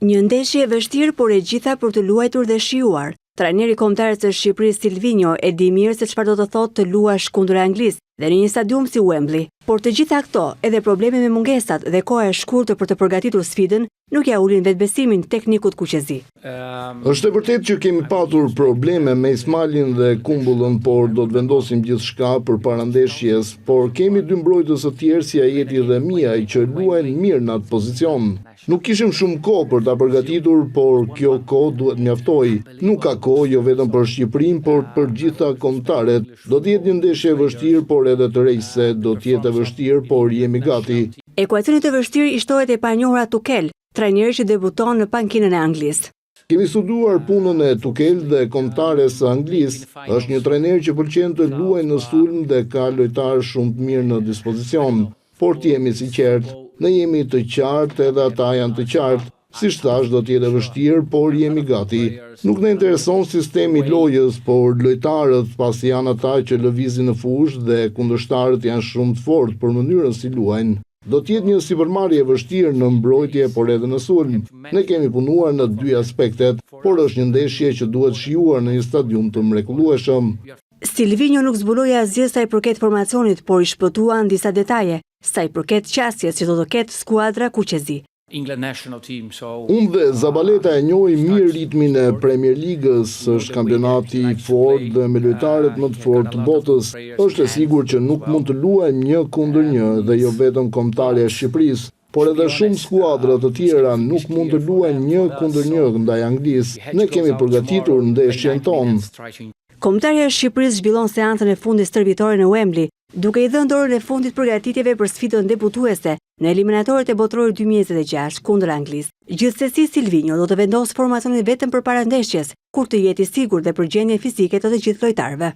Një ndeshje e vështirë, por e gjitha për të luajtur dhe shijuar. Trajneri kombëtar të Shqipërisë Silvinho e di mirë se çfarë do të thotë të luash kundër Anglisë dhe në një stadium si Wembley. Por të gjitha këto, edhe probleme me mungesat dhe koha e shkurtër për të përgatitur sfidën, nuk ja ulin vetbesimin teknikut kuqezi. Është e vërtetë që kemi patur probleme me Ismailin dhe Kumbullën, por do të vendosim gjithçka përpara ndeshjes, por kemi dy mbrojtës të tjerë si Ajeti dhe Miaj që luajnë mirë në atë pozicion. Nuk kishim shumë kohë për ta përgatitur, por kjo kohë duhet mjaftoj. Nuk ka kohë jo vetëm për Shqipërinë, por për gjitha kombëtarët. Do të jetë një ndeshje e vështirë, por edhe të rrejtëse, do të jetë e vështirë, por jemi gati. Ekuacioni të vështirë i shtohet e panjohura Tuchel, trajneri që debuton në pankinën e Anglisë. Kemi studuar punën e Tuchel dhe kombëtares së Anglisë. Është një trajner që pëlqen të luajë në sulm dhe ka lojtarë shumë të mirë në dispozicion. Por të jemi sinqert, ne jemi të qartë edhe ata janë të qartë. Si thash, do të jetë e vështirë, por jemi gati. Nuk na intereson sistemi i lojës, por lojtarët, pasi janë ata që lëvizin në fushë dhe kundërshtarët janë shumë të fortë për mënyrën si luajnë. Do të jetë një sipërmarrje e vështirë në mbrojtje, por edhe në sulm. Ne kemi punuar në dy aspektet, por është një ndeshje që duhet shijuar në një stadium të mrekullueshëm. Silvinho nuk zbuloi asgjë sa i përket formacionit, por i shpëtuan disa detaje, sa i përket qasjes që do të ketë skuadra kuqezi. Unë dhe Zabaleta e njohim mirë ritmin e Premier Ligës, është kampionati i fortë dhe me lojtarët më të fortë të botës. Është e sigurt që nuk mund të luajmë 1-1 dhe jo vetëm kombëtarja e Shqipërisë, por edhe shumë skuadra të tjera nuk mund të luajnë 1-1 ndaj Anglisë. Ne kemi përgatitur ndeshjen tonë. Kombëtarja e Shqipërisë zhvillon seancën e fundit stërvitore në Wembley, duke i dhënë dorën e fundit përgatitjeve për sfidën debutuese në eliminatorët e botrorit 2026 kundër Anglisë. Gjithsesi, Silvinho do të vendosë formacionin vetëm përpara ndeshjes, kur të jetë i sigurt dhe për gjendjen fizike të gjithë lojtarëve.